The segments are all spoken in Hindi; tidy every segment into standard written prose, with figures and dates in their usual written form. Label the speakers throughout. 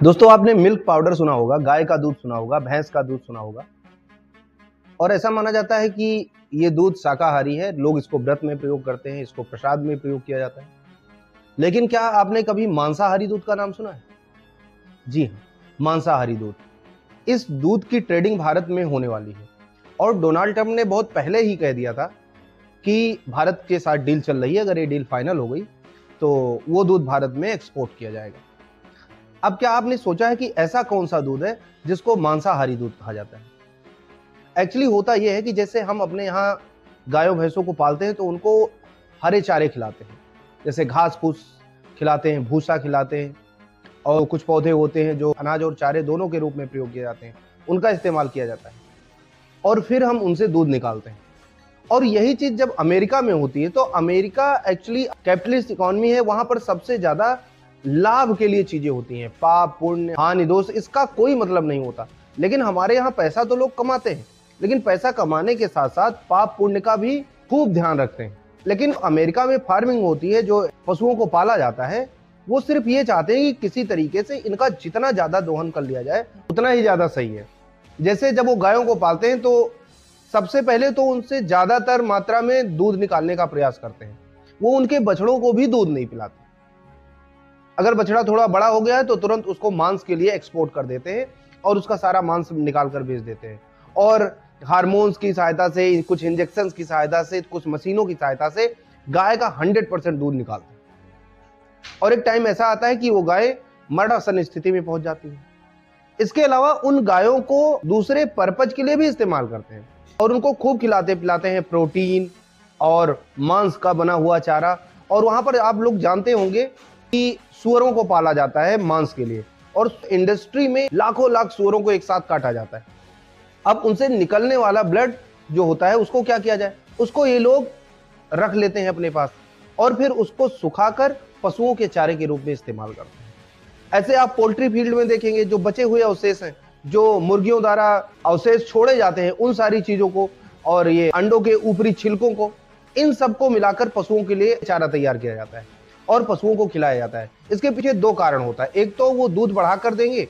Speaker 1: दोस्तों आपने मिल्क पाउडर सुना होगा, गाय का दूध सुना होगा, भैंस का दूध सुना होगा और ऐसा माना जाता है कि ये दूध शाकाहारी है। लोग इसको व्रत में प्रयोग करते हैं, इसको प्रसाद में प्रयोग किया जाता है। लेकिन क्या आपने कभी मांसाहारी दूध का नाम सुना है? जी हाँ, मांसाहारी दूध। इस दूध की ट्रेडिंग भारत में होने वाली है और डोनाल्ड ट्रंप ने बहुत पहले ही कह दिया था कि भारत के साथ डील चल रही है, अगर ये डील फाइनल हो गई तो वो दूध भारत में एक्सपोर्ट किया जाएगा। अब क्या आपने सोचा है कि ऐसा कौन सा दूध है जिसको मांसाहारी दूध कहा जाता है? एक्चुअली होता यह है कि जैसे हम अपने यहाँ गायों भैंसों को पालते हैं तो उनको हरे चारे खिलाते हैं, जैसे घास फूस खिलाते हैं, भूसा खिलाते हैं, और कुछ पौधे होते हैं जो अनाज और चारे दोनों के रूप में प्रयोग किए जाते हैं, उनका इस्तेमाल किया जाता है और फिर हम उनसे दूध निकालते हैं। और यही चीज जब अमेरिका में होती है तो अमेरिका एक्चुअली कैपिटलिस्ट इकोनॉमी है, वहां पर सबसे ज्यादा लाभ के लिए चीजें होती हैं। पाप पुण्य हानि दोष इसका कोई मतलब नहीं होता। लेकिन हमारे यहाँ पैसा तो लोग कमाते हैं, लेकिन पैसा कमाने के साथ साथ पाप पुण्य का भी खूब ध्यान रखते हैं। लेकिन अमेरिका में फार्मिंग होती है, जो पशुओं को पाला जाता है, वो सिर्फ ये चाहते हैं कि किसी तरीके से इनका जितना ज्यादा दोहन कर लिया जाए उतना ही ज्यादा सही है। जैसे जब वो गायों को पालते हैं तो सबसे पहले तो उनसे ज्यादातर मात्रा में दूध निकालने का प्रयास करते हैं। वो उनके बछड़ों को भी दूध नहीं पिलाते। अगर बछड़ा थोड़ा बड़ा हो गया है तो तुरंत उसको मांस के लिए एक्सपोर्ट कर देते हैं और उसका सारा मांस निकाल कर बेच देते हैं। और हार्मोन्स की सहायता से, कुछ इंजेक्शंस की सहायता से, कुछ मशीनों की सहायता से गाय का 100% दूध निकालते हैं। और एक टाइम ऐसा आता है कि वो गाय मरणासन स्थिति में पहुंच जाती है। इसके अलावा उन गायों को दूसरे पर्पज के लिए भी इस्तेमाल करते हैं और उनको खूब खिलाते पिलाते हैं, प्रोटीन और मांस का बना हुआ चारा। और वहां पर आप लोग जानते होंगे कि सूअरों को पाला जाता है मांस के लिए, और इंडस्ट्री में लाखों लाख सूअरों को एक साथ काटा जाता है। अब उनसे निकलने वाला ब्लड जो होता है उसको क्या किया जाए, उसको ये लोग रख लेते हैं अपने पास और फिर उसको सुखाकर पशुओं के चारे के रूप में इस्तेमाल करते हैं। ऐसे आप पोल्ट्री फील्ड में देखेंगे, जो बचे हुए अवशेष हैं, जो मुर्गियों द्वारा अवशेष छोड़े जाते हैं, उन सारी चीजों को और ये अंडों के ऊपरी छिलकों को, इन सबको मिलाकर पशुओं के लिए चारा तैयार किया जाता है और पशुओं को खिलाया जाता है। इसके पीछे दो कारण होता है। एक तो वो दूध बढ़ा कर देंगे,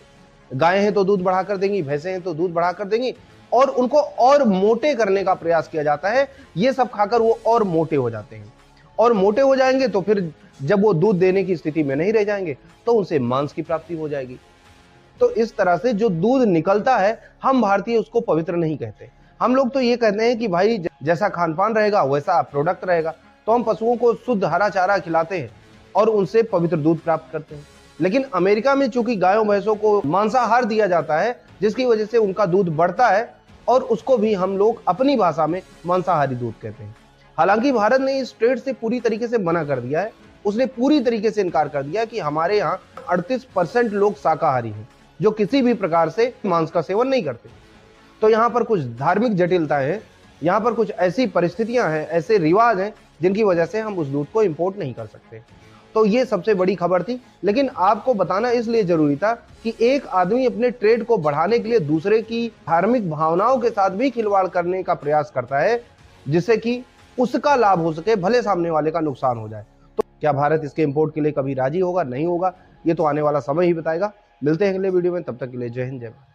Speaker 1: गायें हैं तो दूध बढ़ा कर देंगी, भैंसें हैं तो दूध बढ़ा कर देंगी, और उनको और मोटे करने का प्रयास किया जाता है। ये सब खाकर वो और मोटे हो जाते हैं, और मोटे हो जाएंगे तो फिर जब वो दूध देने की स्थिति में नहीं रह जाएंगे तो उनसे मांस की प्राप्ति हो जाएगी। तो इस तरह से जो दूध निकलता है, हम भारतीय उसको पवित्र नहीं कहते। हम लोग तो ये कहते हैं कि भाई जैसा खान पान रहेगा वैसा प्रोडक्ट रहेगा। तो हम पशुओं को शुद्ध हरा चारा खिलाते हैं और उनसे पवित्र दूध प्राप्त करते हैं। लेकिन अमेरिका में चूंकि गायों भैंसों को मांसाहार दिया जाता है, जिसकी वजह से उनका दूध बढ़ता है, और उसको भी हम लोग अपनी भाषा में मांसाहारी दूध कहते हैं। हालांकि भारत ने इस ट्रेड से पूरी तरीके से मना कर दिया है। उसने पूरी तरीके से इनकार कर दिया कि हमारे यहाँ 38% लोग शाकाहारी हैं, जो किसी भी प्रकार से मांस का सेवन नहीं करते। तो यहाँ पर कुछ धार्मिक जटिलताएं हैं, यहाँ पर कुछ ऐसी परिस्थितियां हैं, ऐसे रिवाज हैं जिनकी वजह से हम उस दूध को इंपोर्ट नहीं कर सकते। तो ये सबसे बड़ी खबर थी। लेकिन आपको बताना इसलिए जरूरी था कि एक आदमी अपने ट्रेड को बढ़ाने के लिए दूसरे की धार्मिक भावनाओं के साथ भी खिलवाड़ करने का प्रयास करता है, जिससे कि उसका लाभ हो सके, भले सामने वाले का नुकसान हो जाए। तो क्या भारत इसके इंपोर्ट के लिए कभी राजी होगा, नहीं होगा, ये तो आने वाला समय ही बताएगा। मिलते हैं अगले वीडियो में, तब तक के लिए जय हिंद, जय भारत।